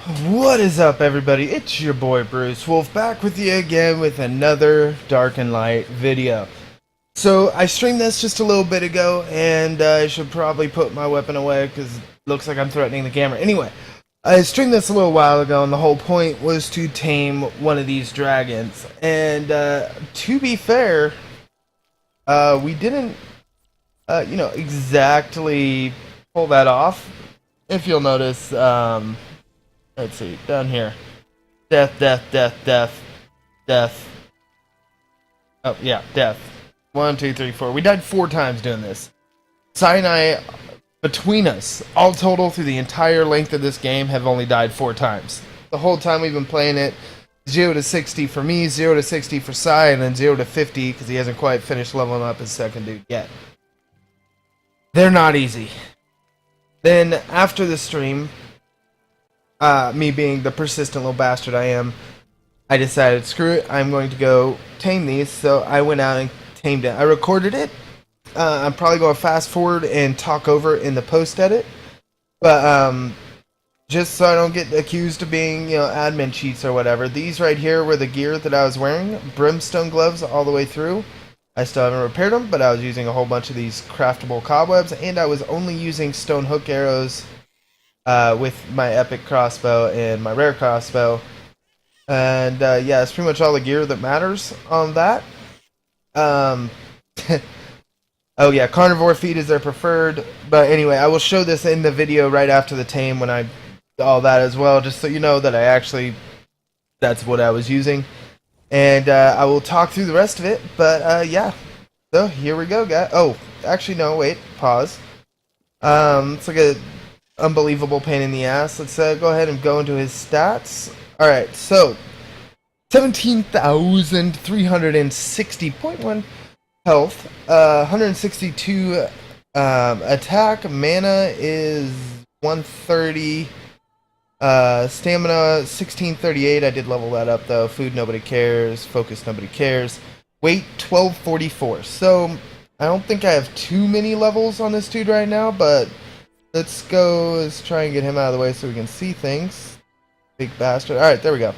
What is up, everybody? It's your boy Bruce Wulfe back with you again with another Dark and Light video. So I streamed this just a little bit ago, and I should probably put my weapon away because it looks like I'm threatening the camera. Anyway, I streamed this a little while ago, and the whole point was to tame one of these dragons. And to be fair, we didn't, exactly pull that off. If you'll notice, let's see, down here. Death, death, death, death, death. Oh, yeah, death. 1, 2, 3, 4. We died 4 times doing this. Sinai, between us, all total through the entire length of this game, have only died 4 times. The whole time we've been playing it, 0 to 60 for me, 0 to 60 for Sai, and then 0 to 50 because he hasn't quite finished leveling up his second dude yet. They're not easy. Then, after the stream, me being the persistent little bastard I am, I decided, screw it, I'm going to go tame these, so I went out and tamed it. I recorded it. I'm probably going to fast forward and talk over it in the post-edit, but just so I don't get accused of being, admin cheats or whatever, these right here were the gear that I was wearing, brimstone gloves all the way through. I still haven't repaired them, but I was using a whole bunch of these craftable cobwebs, and I was only using stone hook arrows with my epic crossbow and my rare crossbow. And yeah, it's pretty much all the gear that matters on that. Oh yeah, carnivore feed is their preferred. But anyway, I will show this in the video right after the tame when I all that as well, just so you know that that's what I was using. And I will talk through the rest of it. But yeah, so here we go, guys. Oh, actually no, wait, pause. It's like a unbelievable pain in the ass. Let's go ahead and go into his stats. Alright, so 17,360.1 health, 162 attack, mana is 130, stamina 1638. I did level that up though. Food nobody cares, focus nobody cares. Weight 1244. So I don't think I have too many levels on this dude right now, but let's try and get him out of the way so we can see things. Big bastard. Alright, there we go.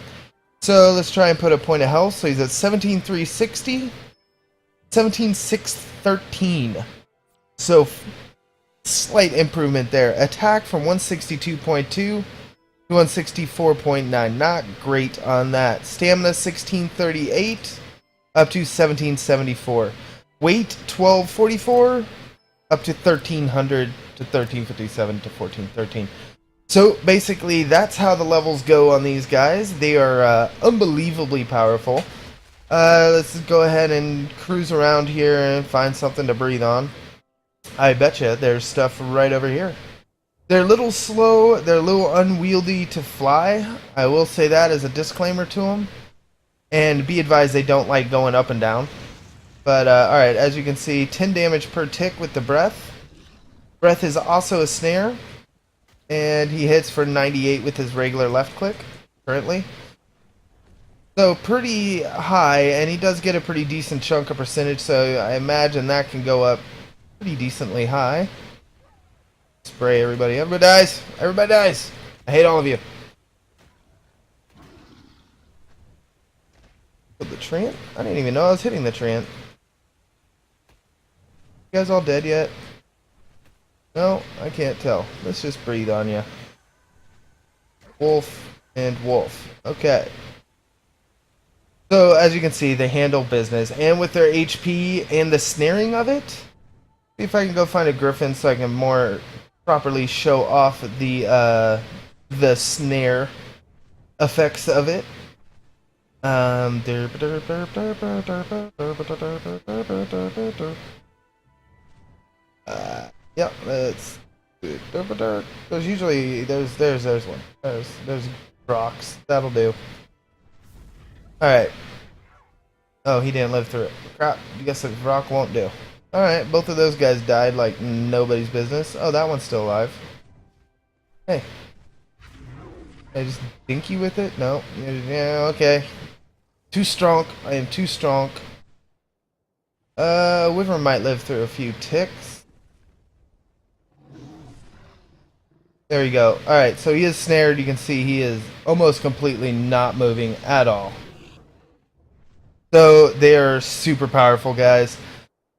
So let's try and put a point of health. So he's at 17,360. 17,613. So slight improvement there. Attack from 162.2 to 164.9. Not great on that. Stamina 1638 up to 1774. Weight 1244 up to 1300 to 1357 to 1413. So basically, that's how the levels go on these guys. They are unbelievably powerful. Let's go ahead and cruise around here and find something to breathe on. I betcha there's stuff right over here. They're a little slow. They're a little unwieldy to fly. I will say that as a disclaimer to them. And be advised, they don't like going up and down. But alright, as you can see, 10 damage per tick with the breath. Breath is also a snare. And he hits for 98 with his regular left click, currently. So pretty high, and he does get a pretty decent chunk of percentage, so I imagine that can go up pretty decently high. Spray everybody. Everybody dies! Everybody dies! I hate all of you. With the treant? I didn't even know I was hitting the treant. You guys all dead yet? No, I can't tell. Let's just breathe on you. Wulfe and Wulfe. Okay. So, as you can see, they handle business. And with their HP and the snaring of it, see if I can go find a griffin so I can more properly show off the snare effects of it. Yep, that's good. There's usually there's one. There's rocks. That'll do. Alright. Oh, he didn't live through it. Crap, I guess the rock won't do. Alright, both of those guys died like nobody's business. Oh, that one's still alive. Hey. I just dinky with it? No. Yeah, okay. Too strong. I am too strong. Wyvern might live through a few ticks. There you go. Alright, so he is snared. You can see he is almost completely not moving at all. So they are super powerful, guys.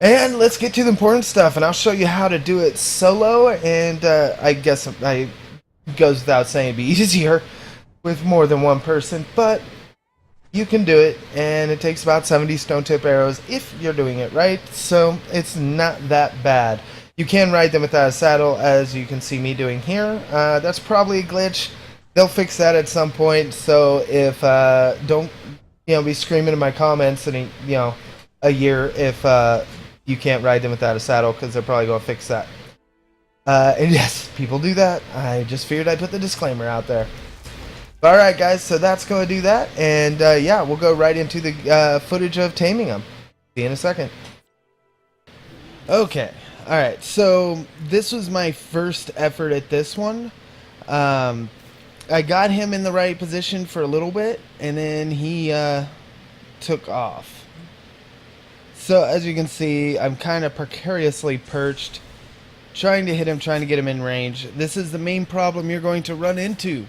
And let's get to the important stuff, and I'll show you how to do it solo. And I guess it goes without saying it'd be easier with more than one person, but you can do it, and it takes about 70 stone tip arrows if you're doing it right, so it's not that bad. You can ride them without a saddle, as you can see me doing here. That's probably a glitch. They'll fix that at some point, so if don't be screaming in my comments in a year if you can't ride them without a saddle, because they're probably going to fix that. And yes, people do that. I just figured I'd put the disclaimer out there. Alright guys, so that's going to do that, and yeah, we'll go right into the footage of taming them. See you in a second. Okay, alright, so this was my first effort at this one. I got him in the right position for a little bit, and then he took off. So as you can see, I'm kind of precariously perched, trying to hit him, trying to get him in range. This is the main problem you're going to run into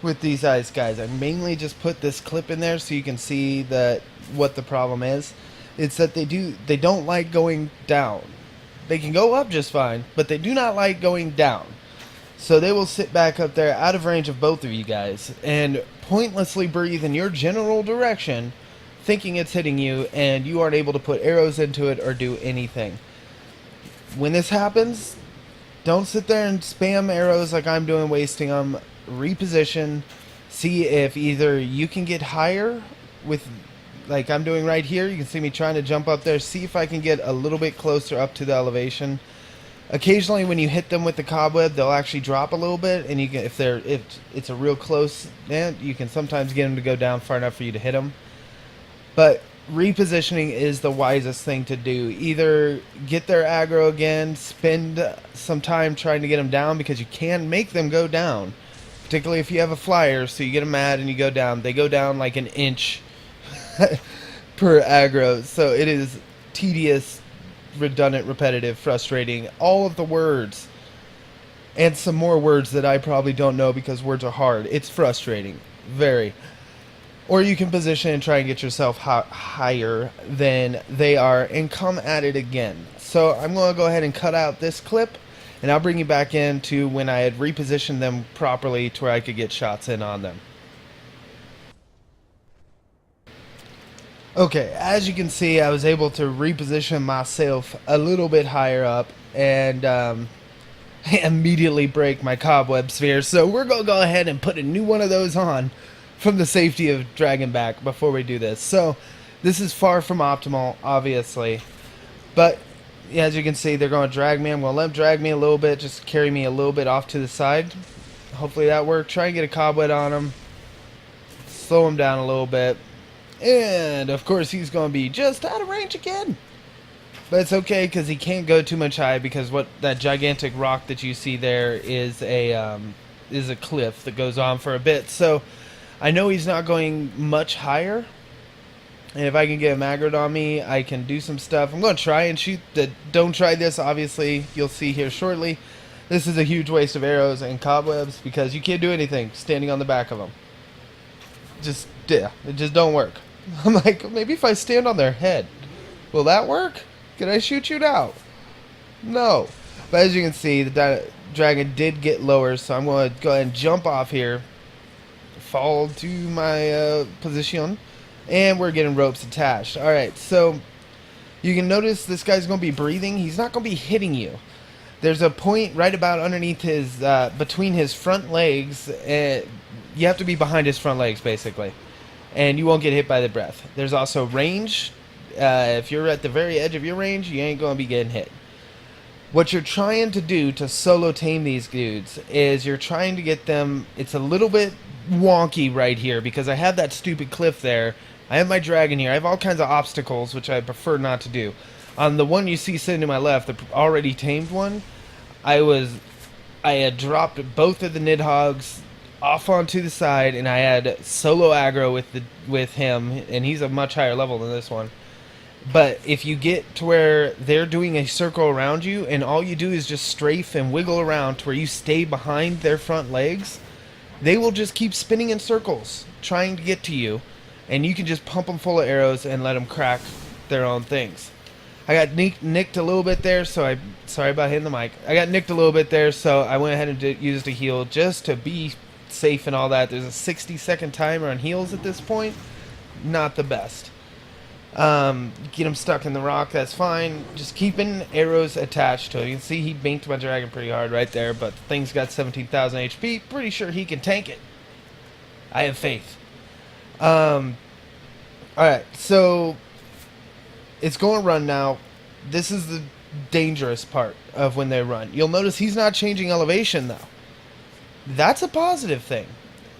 with these ice guys. I mainly just put this clip in there so you can see that what the problem is. It's that they don't like going down. They can go up just fine, but they do not like going down. So they will sit back up there out of range of both of you guys and pointlessly breathe in your general direction, thinking it's hitting you, and you aren't able to put arrows into it or do anything. When this happens, don't sit there and spam arrows like I'm doing, wasting them. Reposition, see if either you can get higher with, like I'm doing right here. You can see me trying to jump up there. See if I can get a little bit closer up to the elevation. Occasionally when you hit them with the cobweb, they'll actually drop a little bit, and you can, if it's a real close, you can sometimes get them to go down far enough for you to hit them. But repositioning is the wisest thing to do. Either get their aggro again, spend some time trying to get them down, because you can make them go down. Particularly if you have a flyer, so you get them mad and you go down. They go down like an inch per aggro. So it is tedious, redundant, repetitive, frustrating. All of the words. And some more words that I probably don't know because words are hard. It's frustrating. Very. Or you can position and try and get yourself higher than they are and come at it again. So I'm going to go ahead and cut out this clip, and I'll bring you back into when I had repositioned them properly to where I could get shots in on them. Okay, as you can see, I was able to reposition myself a little bit higher up and immediately break my cobweb sphere. So we're going to go ahead and put a new one of those on from the safety of dragging back before we do this. So this is far from optimal, obviously, but as you can see, they're going to drag me. I'm going to let them drag me a little bit, just carry me a little bit off to the side. Hopefully that worked. Try and get a cobweb on him, slow him down a little bit, and of course he's going to be just out of range again. But it's okay, because he can't go too much high, because what that gigantic rock that you see there is a cliff that goes on for a bit. So I know he's not going much higher, and if I can get him aggroed on me, I can do some stuff. I'm going to try and shoot the... Don't try this, obviously. You'll see here shortly. This is a huge waste of arrows and cobwebs, because you can't do anything standing on the back of them. Yeah, it just don't work. I'm like, maybe if I stand on their head, will that work? Can I shoot you now? No. But as you can see, the dragon did get lower, so I'm going to go ahead and jump off here, fall to my position, and we're getting ropes attached. Alright, so you can notice this guy's going to be breathing. He's not going to be hitting you. There's a point right about underneath his, between his front legs. You have to be behind his front legs, basically, and you won't get hit by the breath. There's also range. If you're at the very edge of your range, you ain't going to be getting hit. What you're trying to do to solo tame these dudes is you're trying to get them... It's a little bit wonky right here, because I have that stupid cliff there. I have my dragon here. I have all kinds of obstacles, which I prefer not to do. On the one you see sitting to my left, the already tamed one, I had dropped both of the nidhogs off onto the side, and I had solo aggro with him, and he's a much higher level than this one. But if you get to where they're doing a circle around you and all you do is just strafe and wiggle around to where you stay behind their front legs, they will just keep spinning in circles trying to get to you, and you can just pump them full of arrows and let them crack their own things. I got nicked a little bit there, so sorry about hitting the mic. I got nicked a little bit there, so I went ahead and used a heal just to be safe and all that. There's a 60-second timer on heals at this point. Not the best. Get him stuck in the rock, that's fine. Just keeping arrows attached to it. You can see he banked my dragon pretty hard right there, but the thing's got 17,000 HP. Pretty sure he can tank it. I have faith. Alright, so it's going to run now. This is the dangerous part of when they run. You'll notice he's not changing elevation, though. That's a positive thing.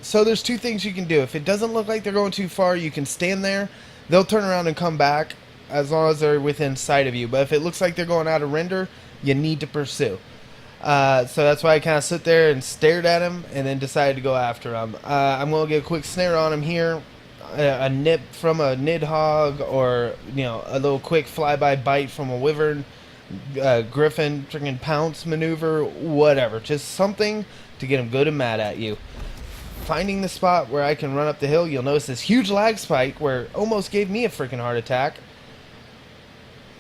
So there's two things you can do. If it doesn't look like they're going too far, you can stand there. They'll turn around and come back as long as they're within sight of you. But if it looks like they're going out of render, you need to pursue. So that's why I kind of sit there and stared at him and then decided to go after him. I'm going to get a quick snare on him here. A nip from a nidhogg, or a little quick flyby bite from a wyvern, griffin, freaking pounce maneuver, whatever. Just something to get him good and mad at you. Finding the spot where I can run up the hill, you'll notice this huge lag spike where it almost gave me a freaking heart attack.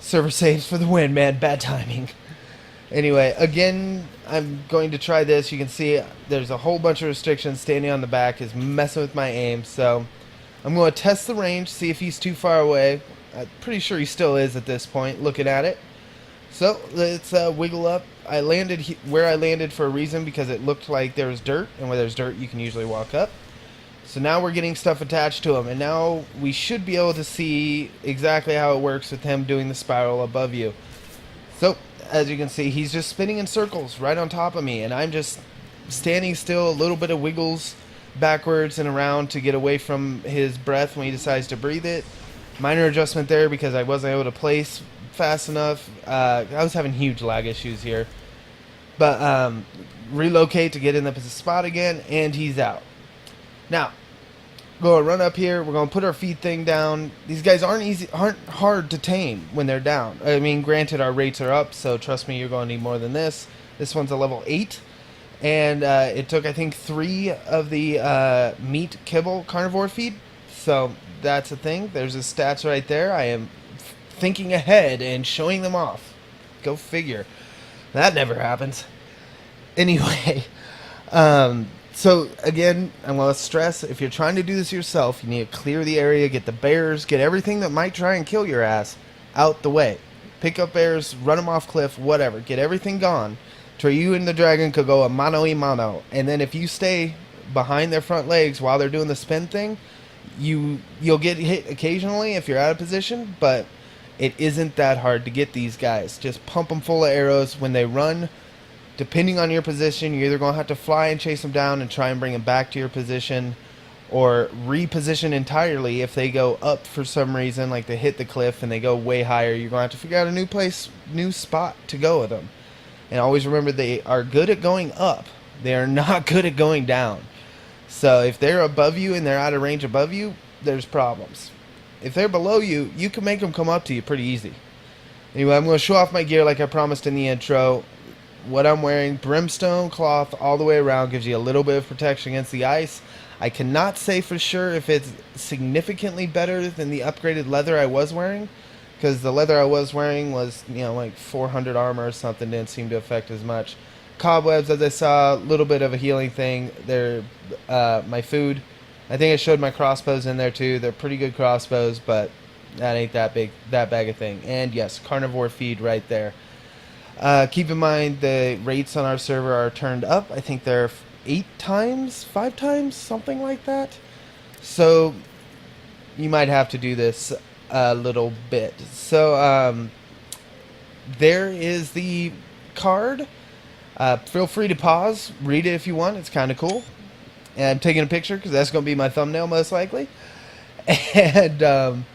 Server saves for the win, man. Bad timing. Anyway, again, I'm going to try this. You can see there's a whole bunch of restrictions. Standing on the back is messing with my aim, so I'm going to test the range, see if he's too far away. I'm pretty sure he still is at this point, looking at it. So, let's wiggle up. I landed where I landed for a reason, because it looked like there was dirt, and where there's dirt you can usually walk up. So now we're getting stuff attached to him, and now we should be able to see exactly how it works with him doing the spiral above you. So, as you can see, he's just spinning in circles right on top of me, and I'm just standing still, a little bit of wiggles backwards and around to get away from his breath when he decides to breathe it. Minor adjustment there because I wasn't able to place fast enough. I was having huge lag issues here. But relocate to get in the spot again, and he's out. Now, go run up here. We're going to put our feed thing down. These guys aren't hard to tame when they're down. I mean, granted, our rates are up, so trust me, you're going to need more than this. This one's a level 8. And it took, I think, 3 of the meat kibble carnivore feed. So that's a thing. There's his stats right there. I am thinking ahead and showing them off. Go figure. That never happens. Anyway, so again, I'm going to stress, if you're trying to do this yourself, you need to clear the area, get the bears, get everything that might try and kill your ass out the way. Pick up bears, run them off cliff, whatever. Get everything gone to where you and the dragon could go a mano-y-mano. And then if you stay behind their front legs while they're doing the spin thing, you'll get hit occasionally if you're out of position, but it isn't that hard to get these guys. Just pump them full of arrows. When they run, depending on your position, you're either going to have to fly and chase them down and try and bring them back to your position, or reposition entirely. If they go up for some reason, like they hit the cliff and they go way higher, you're going to have to figure out a new spot to go with them. And always remember, they are good at going up. They are not good at going down. So if they're above you and they're out of range above you, there's problems. If they're below you, you can make them come up to you pretty easy. Anyway, I'm going to show off my gear like I promised in the intro. What I'm wearing, brimstone cloth all the way around, gives you a little bit of protection against the ice. I cannot say for sure if it's significantly better than the upgraded leather I was wearing, because the leather I was wearing was, like 400 armor or something. Didn't seem to affect as much. Cobwebs, as I saw, a little bit of a healing thing. They're my food. I think I showed my crossbows in there too. They're pretty good crossbows, but that ain't that bag of thing. And yes, carnivore feed right there. Keep in mind the rates on our server are turned up. I think they're 8 times, 5 times, something like that. So you might have to do this a little bit. So there is the card. Feel free to pause, read it if you want. It's kind of cool. And I'm taking a picture because that's going to be my thumbnail most likely. And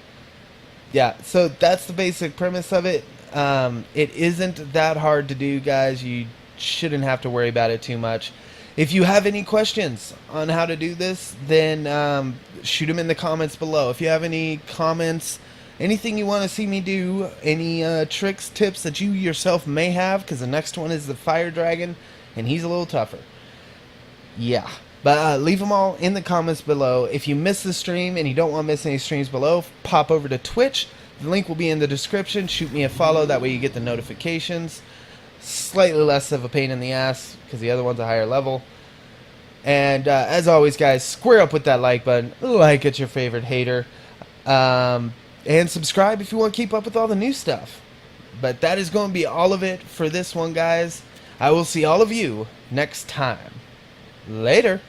yeah, so that's the basic premise of it. It isn't that hard to do, guys. You shouldn't have to worry about it too much. If you have any questions on how to do this, then shoot them in the comments below. If you have any comments Anything you want to see me do, any tricks, tips that you yourself may have, because the next one is the fire dragon, and he's a little tougher. Yeah. But leave them all in the comments below. If you miss the stream and you don't want to miss any streams below, pop over to Twitch. The link will be in the description. Shoot me a follow. That way you get the notifications. Slightly less of a pain in the ass because the other one's a higher level. And as always, guys, square up with that like button. Like it's your favorite hater. And subscribe if you want to keep up with all the new stuff. But that is going to be all of it for this one, guys. I will see all of you next time. Later.